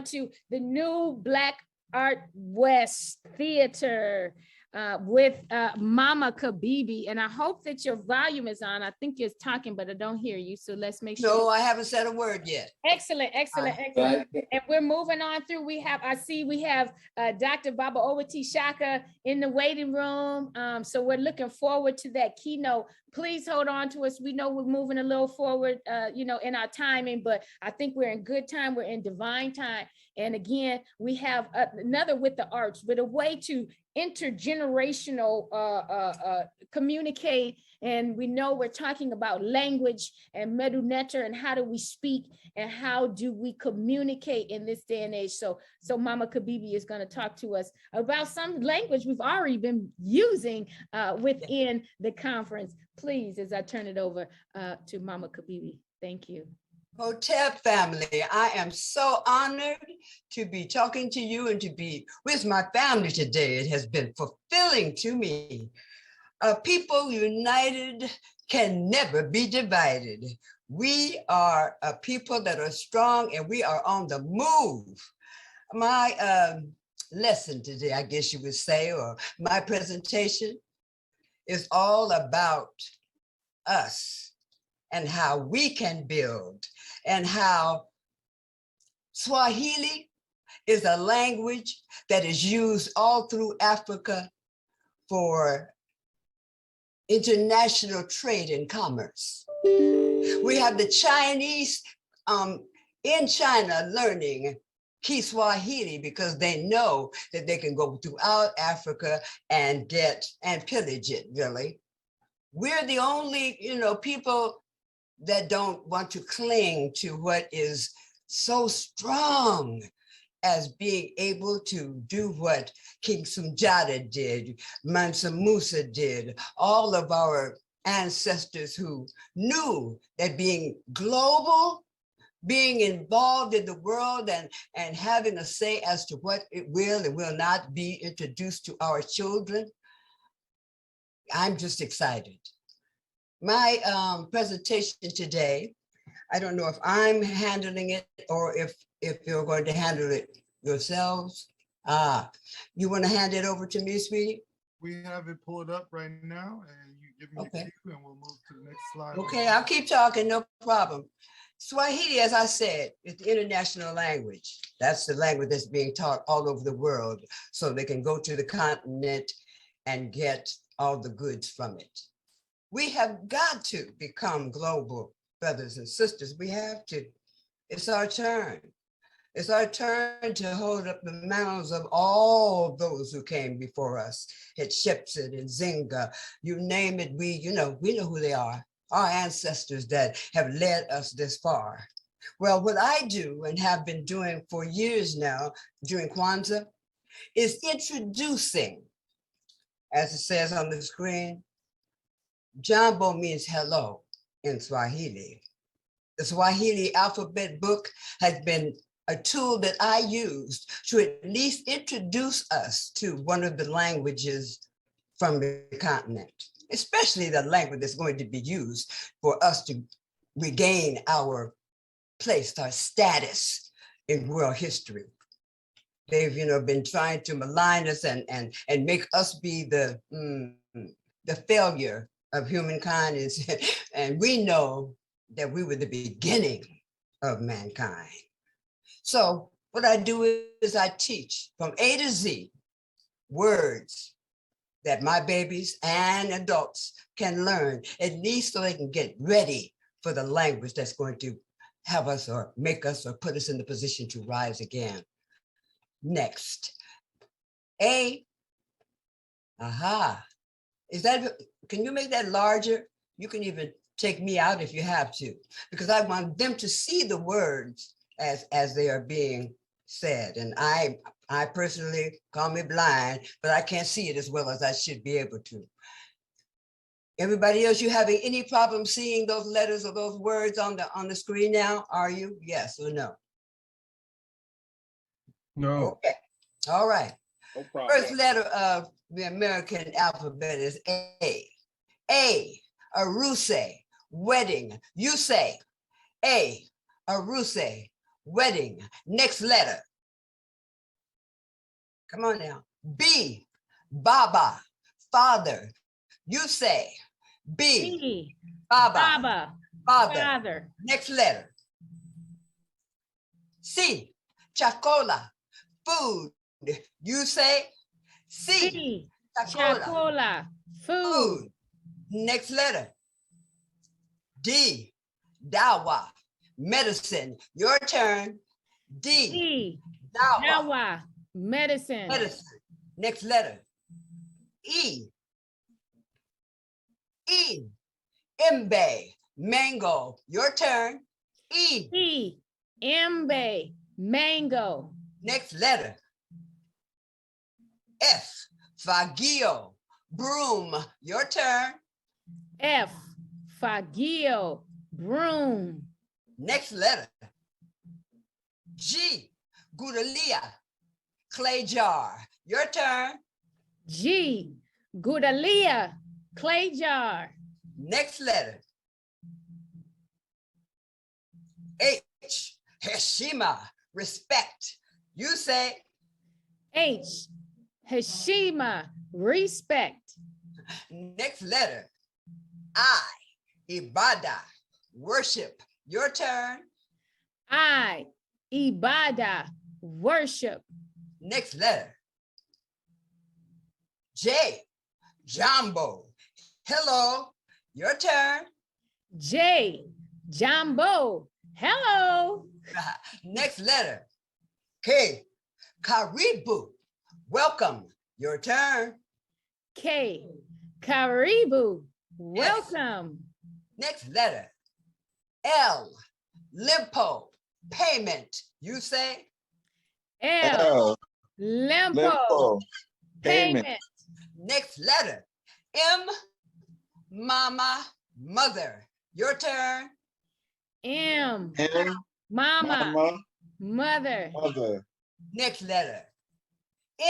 to the new Black Art West Theater with Mama Kibibi. And I hope that your volume is on. I think you're talking, but I don't hear you. So let's make sure. No, I haven't said a word yet. Excellent, excellent, excellent. And we're moving on through. I see we have Dr. Baba Owati Shaka in the waiting room. So we're looking forward to that keynote. Please hold on to us. We know we're moving a little forward, in our timing, but I think we're in good time. We're in divine time. And again, we have another with the arts, with a way to intergenerational communicate. And we know we're talking about language and medunetter and how do we speak and how do we communicate in this day and age. So Mama Kibibi is going to talk to us about some language we've already been using within the conference. Please, as I turn it over to Mama Kibibi. Thank you. Hotep family, I am so honored to be talking to you and to be with my family today. It has been fulfilling to me. A people united can never be divided. We are a people that are strong and we are on the move. My lesson today, I guess you would say, or my presentation is all about us and how we can build, and how Swahili is a language that is used all through Africa for international trade and commerce. We have the Chinese in China learning Kiswahili because they know that they can go throughout Africa and pillage it, really. We're the only, people that don't want to cling to what is so strong as being able to do what King Sunjata did, Mansa Musa did, all of our ancestors who knew that being global, being involved in the world and having a say as to what it will and will not be introduced to our children. I'm just excited. My presentation today, I don't know if I'm handling it or if you're going to handle it yourselves. You want to hand it over to me, sweetie? We have it pulled up right now, and you give me a cue and we'll move to the next slide. Okay, I'll keep talking, no problem. Swahili, as I said, is the international language. That's the language that's being taught all over the world, so they can go to the continent and get all the goods from it. We have got to become global, brothers and sisters. We have to. It's our turn. It's our turn to hold up the mouths of all those who came before us. Hatshepsut and Zinga, you name it, we know who they are. Our ancestors that have led us this far. Well, what I do and have been doing for years now during Kwanzaa is introducing, as it says on the screen, Jambo means hello in Swahili. The Swahili alphabet book has been a tool that I used to at least introduce us to one of the languages from the continent, especially the language that's going to be used for us to regain our place, our status in world history. They've, been trying to malign us and make us be the failure of humankind and we know that we were the beginning of mankind. So what I do is I teach from A to Z words that my babies and adults can learn, at least so they can get ready for the language that's going to have us or make us or put us in the position to rise again. Next, A, aha. Can you make that larger? You can even take me out if you have to, because I want them to see the words as they are being said. And I personally, call me blind, but I can't see it as well as I should be able to. Everybody else, you having any problem seeing those letters or those words on the screen now? Are you? Yes or no? No. Okay. All right. No problem. First letter of the American alphabet is A. A, aruse, wedding. You say A, aruse, wedding. Next letter, Come on now. B, Baba, father. You say B, B, Baba, Baba, father. father. Next letter. C, Chacola, food. You say C, C, Chacola, Chacola, food. food. Next letter. D, Dawa, medicine. Your turn. D, D, Dawa, Dawa, medicine. medicine. Next letter. E, Mbe, mango. Your turn. E. E, Mbe, mango. Next letter. F, Fagio, broom. Your turn. F, Fagio, broom. Next letter. G, Gudalia, clay jar. Your turn. G, Gudalia, clay jar. Next letter. H, Heshima, respect. You say H, Hashima, respect. next letter. I, Ibada, worship. Your turn. I, Ibada, worship. Next letter. J, Jumbo, hello. Your turn. J, Jumbo, hello. Next letter. K, Karibu, welcome. Your turn. K, Karibu, welcome. Next letter. L, Limpo, payment. You say L, Limpo, payment. next letter. M, Mama, mother. Your turn. M, M, Mama, Mama, mother. mother. Next letter.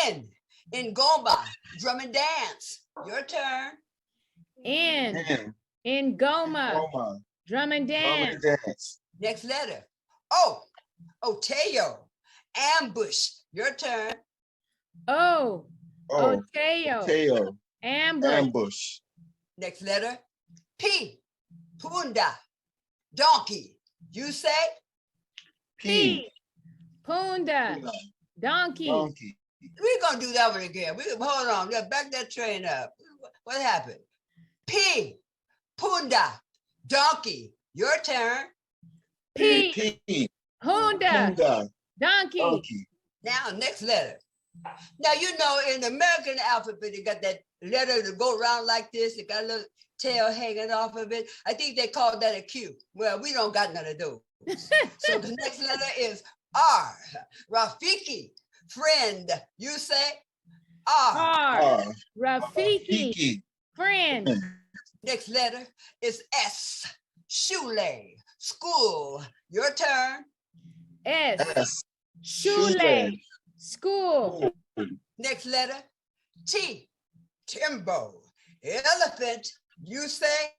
N, Ngoma, drum and dance. Your turn. N, N, Ngoma, Roma, drum and drum dance. and dance. Next letter. O, Oteo, ambush. Your turn. O, Oh, Oteo, Teo, ambush. ambush. Next letter. P, Punda, donkey. You say P, Punda, donkey. Donkey. we're gonna do that one again. Hold on, let's back that train up. What happened? P, Punda, donkey. Your turn. P, P, Punda, Punda, donkey. donkey. Now, next letter. Now, you know, in the American alphabet, you got that letter to go around like this. It got a little tail hanging off of it. I think they call that a Q. Well, we don't got none of those. So the next letter is R. Rafiki, friend. You say R. R, Rafiki, Kiki. friend. Next letter is S. Shule, school. Your turn. S, S. Shule, school. Next letter, T. Timbo, elephant. You say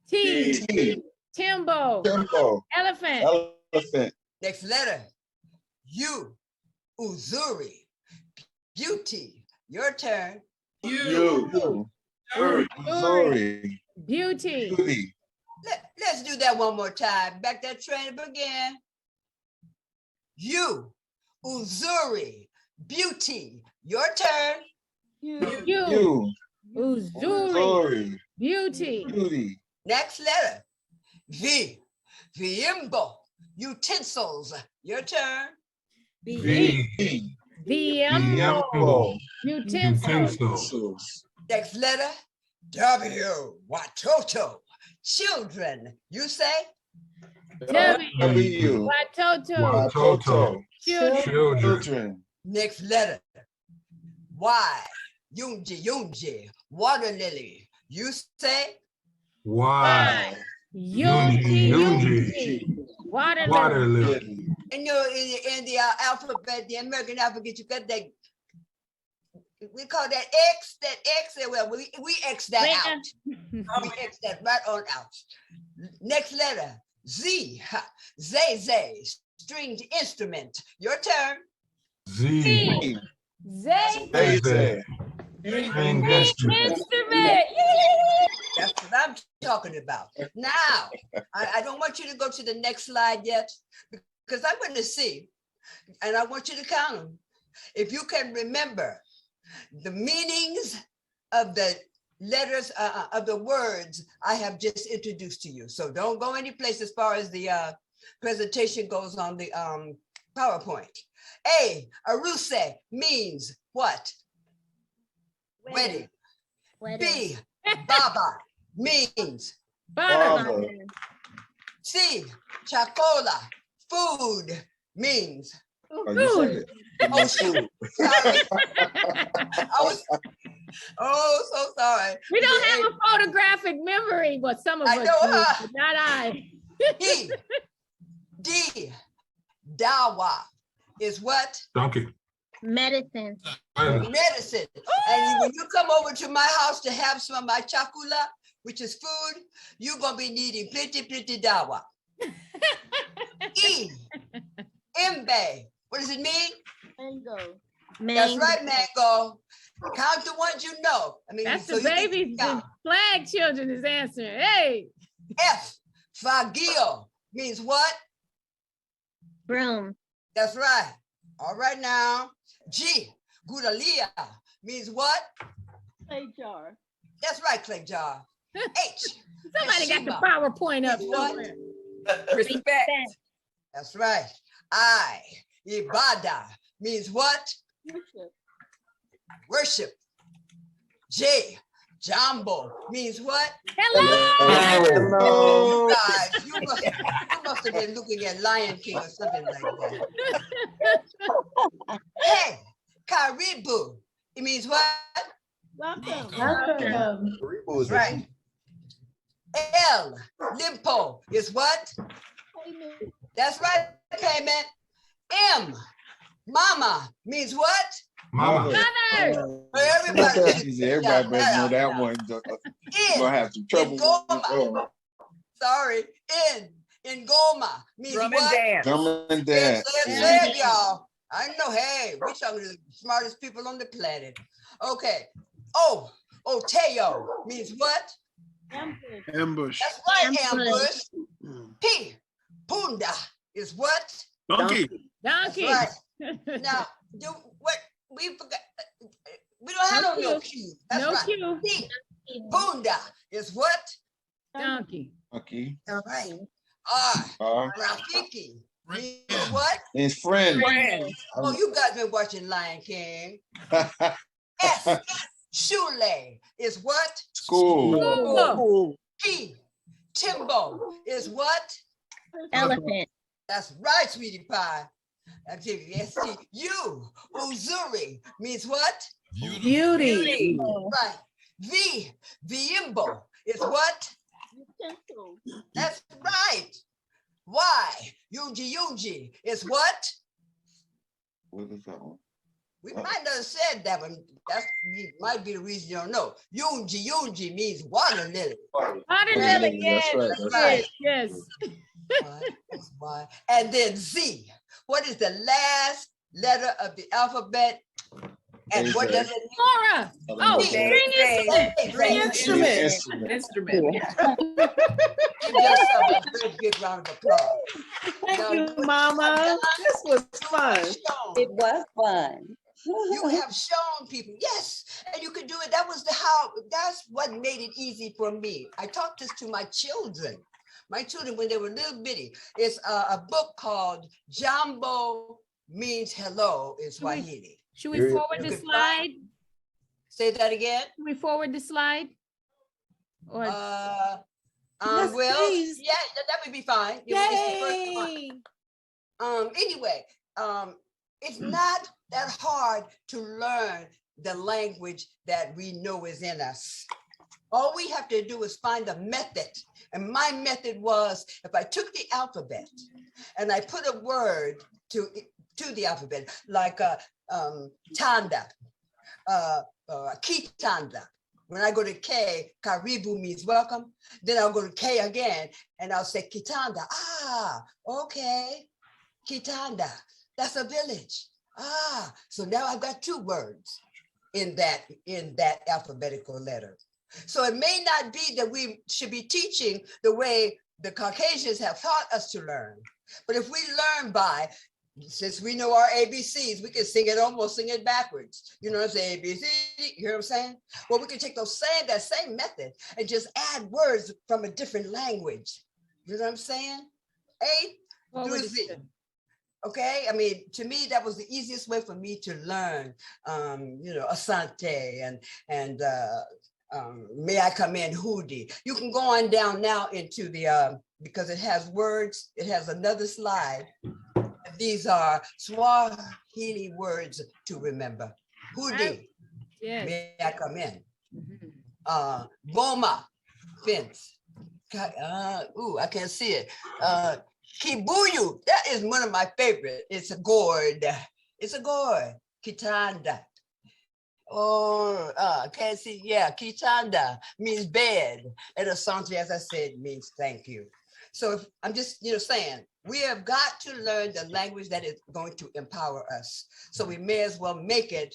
T, T. Timbo, Tempo. elephant. Elephant. next letter, U. Uzuri, beauty. Your turn. You. Missouri. Beauty. Beauty. Let's do that one more time. Back that train up again. U. Uzuri, beauty. Your turn. You, Uzuri, Missouri. beauty. Beauty. Next letter, V. Viimbo, utensils. Your turn. V, Viembo, utensils. Utensils. Next letter, W. Watoto, children. You say W, Watoto, Watoto. children. Children. next letter, Y. Yunji, water lily. You say Y, Yunji, water lily. Lily. in the alphabet, the American alphabet, you got that. We call that X. That X. Well, we X that out. We X that right on out. Next letter, Z. Zay, stringed instrument. Your turn. Z, Zay. Zay. String Instrument. That's what I'm talking about. Now, I don't want you to go to the next slide yet, because I'm going to see, and I want you to count them. If you can remember the meanings of the letters of the words I have just introduced to you. So don't go any place as far as the presentation goes on the PowerPoint. A, aruse means what? Wedding. B, baba means Baba. C, chacola, food means. Oh, you said it. Oh, shoot. Sorry. So sorry. We don't have a photographic memory, but some of us I know, do, huh? but not I. D, dawa is what? Donkey. Medicine. Medicine. And when you come over to my house to have some of my chakula, which is food, you're going to be needing plenty dawa. E, imbe. What does it mean? Mango. That's right, mango. Count the ones you know. I mean, That's so the you can babies, the count. flag children is answering. Hey, F, fagio means what? Broom. That's right. All right now. G, gudalia means what? Clay jar. That's right, clay jar. H, somebody got the Hashima PowerPoint up means what? somewhere. Respect. That's right. I, ibada means what? Worship. J, jambo means what? Hello. Guys, you must have been looking at Lion King or something like that. Hey, karibu. It means what? Welcome. That's right. L, limpo is what? That's right, payment. M, mama means what? Mama. Mother. Everybody. Everybody better know that one. You're gonna have some trouble with Ngoma. Sorry. In Goma means Drum and what? dance. Drum and Yes, dance. say it, y'all. I know, hey, we're talking to the smartest people on the planet. Okay. O, Oteo means what? Ambush. That's right, Ambush. ambush. P, Punda is what? Donkey. That's Donkey. right. Now, what we forgot? We don't have No no cue. Q. That's No right. cue. P, Punda is what? Donkey. Okay. All right. R, Rafiki means what? His friend. Friend. Oh, you guys been watching Lion King. S, Shule is what? School. Cool. T, Timbo is what? Elephant. That's right, sweetie pie. That's it. Yes, T. U, Uzuri means what? Beauty. Right. V, Viimbo is what? That's right. Y, Yunji is what? What is that one? We might not have said that one. That might be the reason you don't know. Yunji means water lily. Water lily. Yes. That's right. Yes. That's why. And then Z. What is the last letter of the alphabet? And what does it mean? Laura. Oh, string instrument. Instrument. Give yourself a very big round of applause. Thank you, Mama. This was fun. It was fun. You have shown people, yes, and you could do it. That's what made it easy for me. I taught this to my children. My children, when they were little bitty, it's a book called Jambo Means Hello in Swahili. Should we forward the slide? Say that again. Should we forward the slide? Or Yes, Well, please. yeah, that would be fine. It's the first one. Anyway, it's not that hard to learn the language that we know is in us. All we have to do is find a method. And my method was, if I took the alphabet and I put a word to the alphabet, like tanda, kitanda. When I go to K, karibu means welcome. Then I'll go to K again and I'll say kitanda. Ah, okay, kitanda. That's a village. So now I've got 2 words in that alphabetical letter. So it may not be that we should be teaching the way the Caucasians have taught us to learn. But if we learn by, since we know our ABCs, we can almost sing it backwards. You know what I'm saying? ABC, you hear what I'm saying? Well, we can take that same method and just add words from a different language. You know what I'm saying? A through Z. Okay, I mean, to me, that was the easiest way for me to learn, asante and may I come in, hoodie. You can go on down now into the, because it has words, it has another slide. These are Swahili words to remember. Hoodie, yes. May I come in. Boma, fence. I can't see it. Kibuyu, that is one of my favorite. It's a gourd. It's a gourd. Kitanda. Or can't see, yeah, kitanda means bed. And asante, as I said, means thank you. So if, I'm just, saying, we have got to learn the language that is going to empower us. So we may as well make it,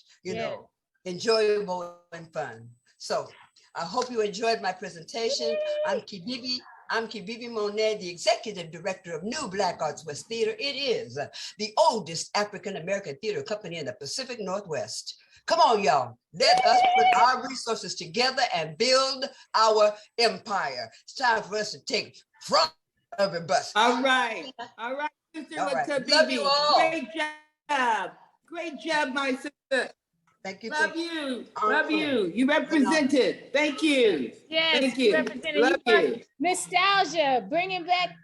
enjoyable and fun. So I hope you enjoyed my presentation. I'm Kibibi Monet, the Executive Director of New Black Arts West Theater. It is the oldest African-American theater company in the Pacific Northwest. Come on, y'all. Let us put our resources together and build our empire. It's time for us to take front of the bus. All right. Sister Kibibi. Love you all. Great job, my sister. Thank you. Love you. You represented. Thank you. Yes, thank you. Love you. Nostalgia, bringing back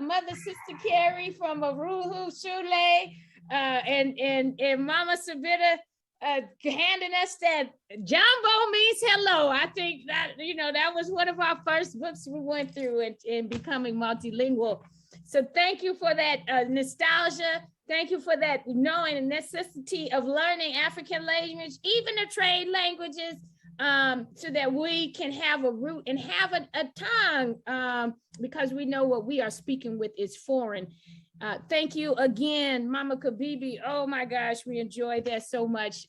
Mother Sister Carrie from Aruhu Shule, and Mama Sabita handing us that Jumbo means hello. I think that, that was one of our first books we went through in becoming multilingual. So thank you for that nostalgia. Thank you for that knowing the necessity of learning African language, even the trade languages, so that we can have a root and have a tongue, because we know what we are speaking with is foreign. Thank you again, Mama Kibibi. Oh my gosh, we enjoyed that so much.